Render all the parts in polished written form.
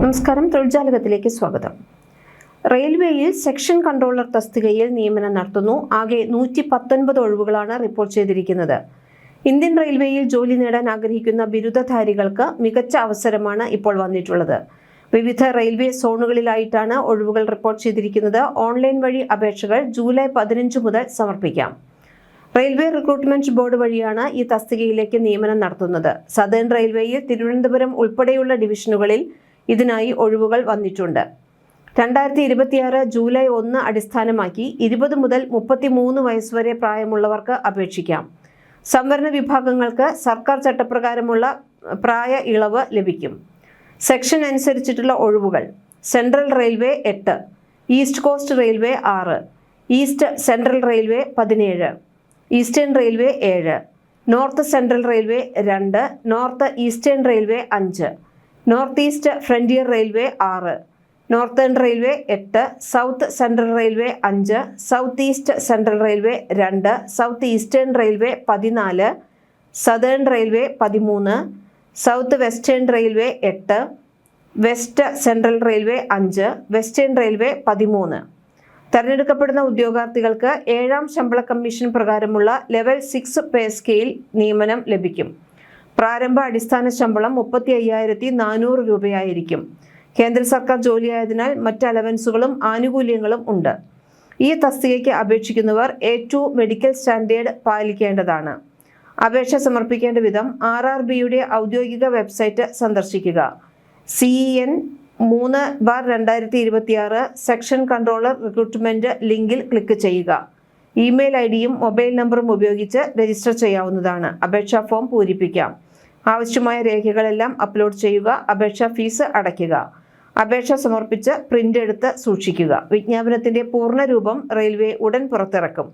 നമസ്കാരം, തൊഴിൽജാലകത്തിലേക്ക് സ്വാഗതം. റെയിൽവേയിൽ സെക്ഷൻ കൺട്രോളർ തസ്തികയിൽ നിയമനം നടത്തുന്നു. ആകെ 119 ഒഴിവുകളാണ് റിപ്പോർട്ട് ചെയ്തിരിക്കുന്നത്. ഇന്ത്യൻ റെയിൽവേയിൽ ജോലി നേടാൻ ആഗ്രഹിക്കുന്ന ബിരുദധാരികൾക്ക് മികച്ച അവസരമാണ് ഇപ്പോൾ വന്നിട്ടുള്ളത്. വിവിധ റെയിൽവേ സോണുകളിലായിട്ടാണ് ഒഴിവുകൾ റിപ്പോർട്ട് ചെയ്തിരിക്കുന്നത്. ഓൺലൈൻ വഴി അപേക്ഷകൾ ജൂലൈ 15 മുതൽ സമർപ്പിക്കാം. റെയിൽവേ റിക്രൂട്ട്മെന്റ് ബോർഡ് വഴിയാണ് ഈ തസ്തികയിലേക്ക് നിയമനം നടത്തുന്നത്. സദേൺ റെയിൽവേയിൽ തിരുവനന്തപുരം ഉൾപ്പെടെയുള്ള ഡിവിഷനുകളിൽ ഇതിനായി ഒഴിവുകൾ വന്നിട്ടുണ്ട്. 2026 ജൂലൈ 1 അടിസ്ഥാനമാക്കി 20 മുതൽ 33 വയസ്സുവരെ പ്രായമുള്ളവർക്ക് അപേക്ഷിക്കാം. സംവരണ വിഭാഗങ്ങൾക്ക് സർക്കാർ ചട്ടപ്രകാരമുള്ള പ്രായ ഇളവ് ലഭിക്കും. സെക്ഷൻ അനുസരിച്ചിട്ടുള്ള ഒഴിവുകൾ: central railway 8, east cost railway 6, east central railway 17, eastern railway 7, north central railway 2, north eastern railway 5, north east frontier railway 6, northern railway 8, south central railway 5, south east central railway 2, south eastern railway 14, southern railway 13, south western railway 8, west central railway 5, western railway 13. തെരഞ്ഞെടുക്കപ്പെടുന്ന ഉദ്യോഗാർത്ഥികൾക്ക് 7ാം ശമ്പള commission പ്രകാരമുള്ള level 6 pay scale നിയമനം ലഭിക്കും. പ്രാരംഭ അടിസ്ഥാന ശമ്പളം 35,400 രൂപയായിരിക്കും. കേന്ദ്ര സർക്കാർ ജോലിയായതിനാൽ മറ്റ് അലവൻസുകളും ആനുകൂല്യങ്ങളും ഉണ്ട്. ഈ തസ്തികയ്ക്ക് അപേക്ഷിക്കുന്നവർ A2 മെഡിക്കൽ സ്റ്റാൻഡേർഡ് പാലിക്കേണ്ടതാണ്. അപേക്ഷ സമർപ്പിക്കേണ്ട വിധം RRBയുടെ ഔദ്യോഗിക വെബ്സൈറ്റ് സന്ദർശിക്കുക. CEN 3/2026 സെക്ഷൻ കൺട്രോളർ റിക്രൂട്ട്മെന്റ് ലിങ്കിൽ ക്ലിക്ക് ചെയ്യുക. ഇമെയിൽ ഐഡിയും മൊബൈൽ നമ്പറും ഉപയോഗിച്ച് രജിസ്റ്റർ ചെയ്യാവുന്നതാണ്. അപേക്ഷാ ഫോം പൂരിപ്പിക്കാം. ആവശ്യമായ രേഖകളെല്ലാം അപ്ലോഡ് ചെയ്യുക. അപേക്ഷാ ഫീസ് അടയ്ക്കുക. അപേക്ഷ സമർപ്പിച്ച് പ്രിന്റ് എടുത്ത് സൂക്ഷിക്കുക. വിജ്ഞാപനത്തിന്റെ പൂർണ്ണരൂപം റെയിൽവേ ഉടൻ പുറത്തിറക്കും.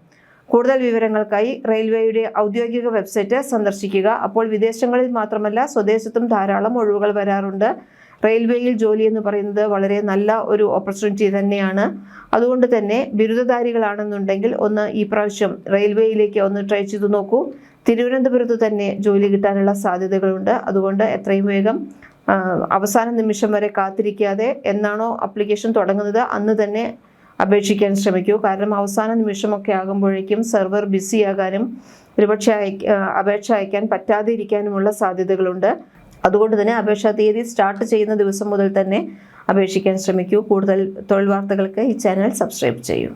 കൂടുതൽ വിവരങ്ങൾക്കായി റെയിൽവേയുടെ ഔദ്യോഗിക വെബ്സൈറ്റ് സന്ദർശിക്കുക. അപ്പോൾ വിദേശങ്ങളിൽ മാത്രമല്ല, സ്വദേശത്തും ധാരാളം ഒഴിവുകൾ വരാറുണ്ട്. റെയിൽവേയിൽ ജോലി എന്ന് പറയുന്നത് വളരെ നല്ല ഒരു ഓപ്പർച്യൂണിറ്റി തന്നെയാണ്. അതുകൊണ്ട് തന്നെ ബിരുദധാരികളാണെന്നുണ്ടെങ്കിൽ ഈ പ്രാവശ്യം റെയിൽവേയിലേക്ക് ട്രൈ ചെയ്തു നോക്കൂ. തിരുവനന്തപുരത്ത് തന്നെ ജോലി കിട്ടാനുള്ള സാധ്യതകളുണ്ട്. അതുകൊണ്ട് എത്രയും വേഗം അവസാന നിമിഷം വരെ കാത്തിരിക്കാതെ എന്നാണോ ആപ്ലിക്കേഷൻ തുടങ്ങുന്നത് അന്ന് തന്നെ അപേക്ഷിക്കാൻ ശ്രമിക്കൂ. കാരണം അവസാന നിമിഷമൊക്കെ ആകുമ്പോഴേക്കും സെർവർ ബിസിയാകാനും ഒരുപക്ഷെ അപേക്ഷ അയക്കാൻ പറ്റാതെ ഇരിക്കാനുമുള്ള സാധ്യതകളുണ്ട്. അതുകൊണ്ട് തന്നെ അപേക്ഷാ തീയതി സ്റ്റാർട്ട് ചെയ്യുന്ന ദിവസം മുതൽ തന്നെ അപേക്ഷിക്കാൻ ശ്രമിക്കൂ. കൂടുതൽ തൊഴിൽ വാർത്തകൾക്ക് ഈ ചാനൽ സബ്സ്ക്രൈബ് ചെയ്യൂ.